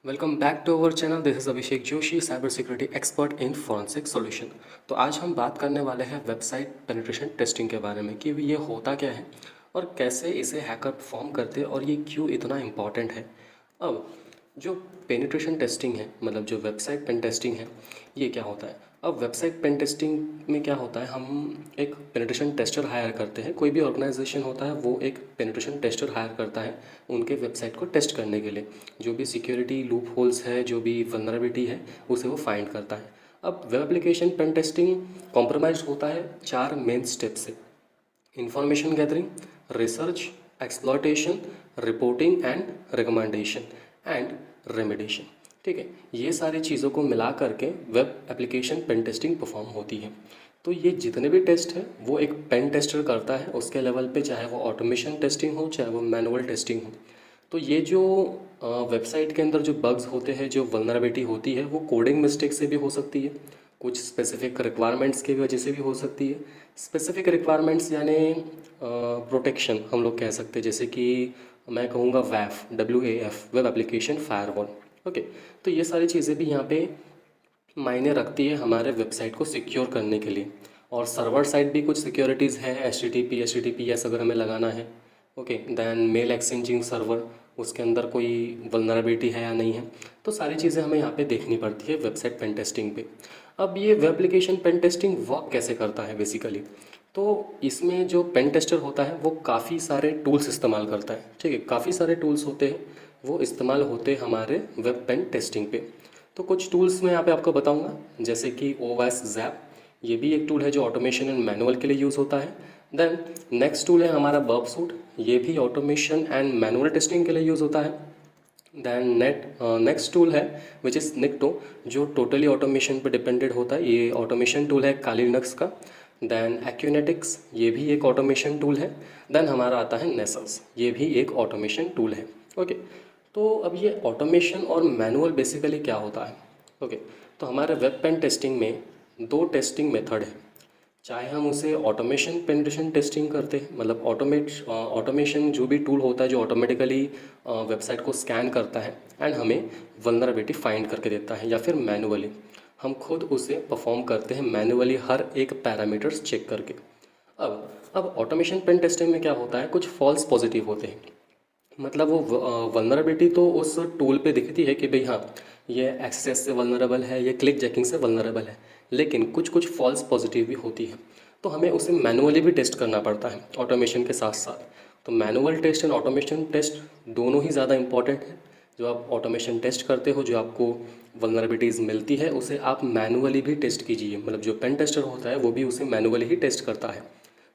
Welcome back to our channel. This is Abhishek Joshi, cyber security expert in forensic solution. तो आज हम बात करने वाले हैं वेबसाइट पेनिट्रेशन टेस्टिंग के बारे में कि ये होता क्या है और कैसे इसे हैकर परफॉर्म करते हैं और ये क्यों इतना इम्पॉर्टेंट है। अब जो पेनिट्रेशन टेस्टिंग है, मतलब जो वेबसाइट पेन टेस्टिंग है, ये क्या होता है। अब वेबसाइट पेन टेस्टिंग में क्या होता है, हम एक पेनिट्रेशन टेस्टर हायर करते हैं। कोई भी ऑर्गेनाइजेशन होता है वो एक पेनिट्रेशन टेस्टर हायर करता है उनके वेबसाइट को टेस्ट करने के लिए। जो भी सिक्योरिटी लूप होल्स है, जो भी वल्नरेबिलिटी है, उसे वो फाइंड करता है। अब web application pen testing compromise होता है 4 मेन स्टेप से: information gathering, research, exploitation, reporting and recommendation and remediation. ठीक है, ये सारी चीज़ों को मिला करके web application pen testing perform होती है। तो ये जितने भी टेस्ट है वो एक पेन टेस्टर करता है उसके लेवल पे, चाहे वो ऑटोमेशन टेस्टिंग हो चाहे वो मैनुअल टेस्टिंग हो। तो ये जो वेबसाइट के अंदर जो बग्स होते हैं, जो वल्नरेबिलिटी होती है, वो कोडिंग मिस्टेक से भी हो सकती है, कुछ स्पेसिफिक रिक्वायरमेंट्स की वजह से भी हो सकती है। स्पेसिफिक रिक्वायरमेंट्स यानी प्रोटेक्शन हम लोग कह सकते हैं, जैसे कि मैं कहूँगा वैफ, WAF, web application firewall. Okay, तो ये सारी चीज़ें भी यहाँ पे मायने रखती है हमारे वेबसाइट को सिक्योर करने के लिए। और सर्वर साइड भी कुछ सिक्योरिटीज़ हैं, HTTPS अगर हमें लगाना है। Okay, then mail exchanging server, उसके अंदर कोई वल्नरेबिलिटी है या नहीं है। तो सारी चीज़ें हमें यहाँ पे देखनी पड़ती है वेबसाइट पेन टेस्टिंग पे। अब ये web application pen testing work कैसे करता है बेसिकली, तो इसमें जो पेन टेस्टर होता है वो काफ़ी सारे टूल्स इस्तेमाल करता है। ठीक है, काफ़ी सारे टूल्स होते हैं, वो इस्तेमाल होते हैं हमारे वेब पेन टेस्टिंग पे। तो कुछ टूल्स मैं यहाँ पे आपको बताऊँगा, जैसे कि owasp, ये भी एक टूल है जो ऑटोमेशन एंड मैनुअल के लिए यूज़ होता है। देन नेक्स्ट टूल है हमारा बर्बसूट, ये भी ऑटोमेशन एंड मैनुअल टेस्टिंग के लिए यूज़ होता है। देन नेक्स्ट टूल है विच इज़ निक्टो, जो टोटली ऑटोमेशन पे डिपेंडेड होता है। ये ऑटोमेशन टूल है काली लिनक्स का। देन एक्यूनेटिक्स, ये भी एक ऑटोमेशन टूल है। देन हमारा आता है नेसल्स, ये भी एक ऑटोमेशन टूल है। ओके, तो अब ये ऑटोमेशन और मैनुअल बेसिकली क्या होता है। ओके, तो हमारे वेब पेन टेस्टिंग में 2 टेस्टिंग मेथड है। चाहे हम उसे ऑटोमेशन पेनिट्रेशन टेस्टिंग करते हैं, मतलब ऑटोमेशन जो भी टूल होता है जो ऑटोमेटिकली वेबसाइट को स्कैन करता है एंड हमें वल्नरेबिलिटी फाइंड करके देता है, या फिर मैनुअली हम खुद उसे परफॉर्म करते हैं मैनुअली हर एक पैरामीटर्स चेक करके। अब ऑटोमेशन पेन टेस्टिंग में क्या होता है, कुछ फॉल्स पॉजिटिव होते हैं। मतलब वो वल्नरेबिलिटी तो उस टूल पे दिखती है कि भाई हाँ, ये एक्सेस से वल्नरेबल है, ये क्लिक जैकिंग से वल्नरेबल है, लेकिन कुछ कुछ फॉल्स पॉजिटिव भी होती है। तो हमें उसे मैनुअली भी टेस्ट करना पड़ता है ऑटोमेशन के साथ साथ। तो manual test and automation test दोनों ही ज़्यादा इंपॉर्टेंट है। जो आप ऑटोमेशन टेस्ट करते हो, जो आपको वल्नरेबिलिटीज़ मिलती है, उसे आप मैनुअली भी टेस्ट कीजिए। मतलब जो पेन टेस्टर होता है वो भी उसे मैनुअली ही टेस्ट करता है।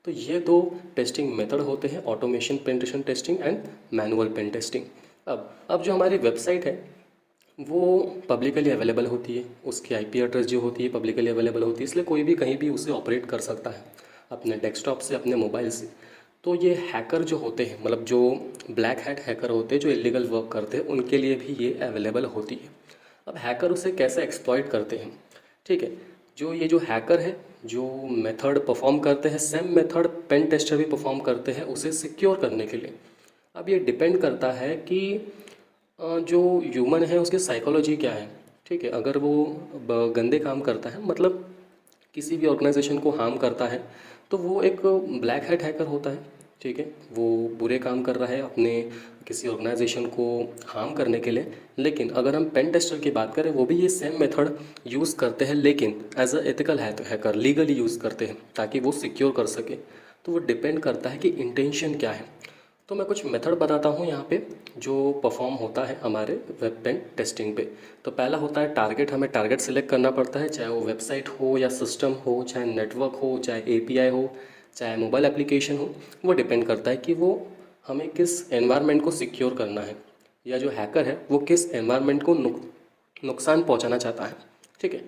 तो ये 2 टेस्टिंग मेथड होते हैं, automation penetration testing and manual pen testing. अब जो हमारी वेबसाइट है वो पब्लिकली अवेलेबल होती है, उसकी IP एड्रेस जो होती है पब्लिकली अवेलेबल होती है, इसलिए कोई भी कहीं भी उसे ऑपरेट कर सकता है अपने डेस्कटॉप से, अपने मोबाइल से। तो ये हैकर जो होते हैं, मतलब जो ब्लैक हैट हैकर होते हैं जो इलीगल वर्क करते हैं, उनके लिए भी ये अवेलेबल होती है। अब हैकर उसे कैसे एक्सप्लॉइट करते हैं, ठीक है। जो हैकर है, जो मेथड परफॉर्म करते हैं, सेम मेथड पेन टेस्टर भी परफॉर्म करते हैं उसे सिक्योर करने के लिए। अब ये डिपेंड करता है कि जो ह्यूमन है उसकी साइकोलॉजी क्या है। ठीक है, अगर वो गंदे काम करता है, मतलब किसी भी ऑर्गेनाइजेशन को हार्म करता है, तो वो एक ब्लैक हैट हैकर होता है। ठीक है, वो बुरे काम कर रहा है अपने किसी ऑर्गेनाइजेशन को हार्म करने के लिए। लेकिन अगर हम पेन टेस्टर की बात करें, वो भी ये सेम मेथड यूज़ करते हैं, लेकिन as a ethical hacker legally use करते हैं ताकि वो सिक्योर कर सके। तो वो डिपेंड करता है कि इंटेंशन क्या है। तो मैं कुछ मेथड बताता हूँ यहाँ पे जो परफॉर्म होता है हमारे वेब पेन टेस्टिंग पे। तो पहला होता है टारगेट। हमें टारगेट सेलेक्ट करना पड़ता है, चाहे वो वेबसाइट हो या सिस्टम हो, चाहे नेटवर्क हो, चाहे API हो, चाहे मोबाइल एप्लीकेशन हो। वो डिपेंड करता है कि वो हमें किस एनवायरनमेंट को सिक्योर करना है, या जो हैकर है वो किस एनवायरनमेंट को नुकसान पहुँचाना चाहता है। ठीक है,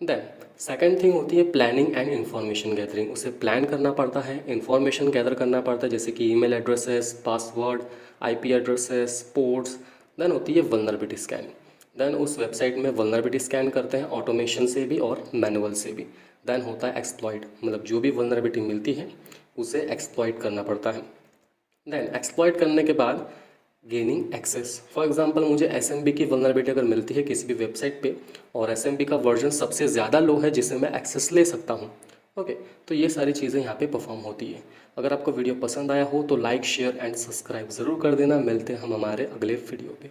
देन सेकेंड थिंग होती है प्लानिंग एंड इन्फॉर्मेशन गैदरिंग। उसे प्लान करना पड़ता है, इन्फॉर्मेशन गैदर करना पड़ता है, जैसे कि email addresses, password, IP addresses, ports. Then होती है वल्नरेबिलिटी स्कैन। देन उस वेबसाइट में वल्नरेबिलिटी स्कैन करते हैं ऑटोमेशन से भी और मैनुअल से भी। देन होता है एक्सप्लॉइट, मतलब जो भी वल्नरेबिलिटी मिलती है उसे एक्सप्लॉइट करना पड़ता है। देन एक्सप्लॉइट करने के बाद गेनिंग एक्सेस। फॉर एग्जांपल मुझे एसएमबी की वल्नरेबिलिटी अगर मिलती है किसी भी वेबसाइट पे और एसएमबी का वर्जन सबसे ज़्यादा लो है जिससे मैं एक्सेस ले सकता हूँ, ओके, तो ये सारी चीज़ें यहाँ पे परफॉर्म होती है। अगर आपको वीडियो पसंद आया हो तो लाइक शेयर एंड सब्सक्राइब ज़रूर कर देना। मिलते हैं हम हमारे अगले वीडियो पे।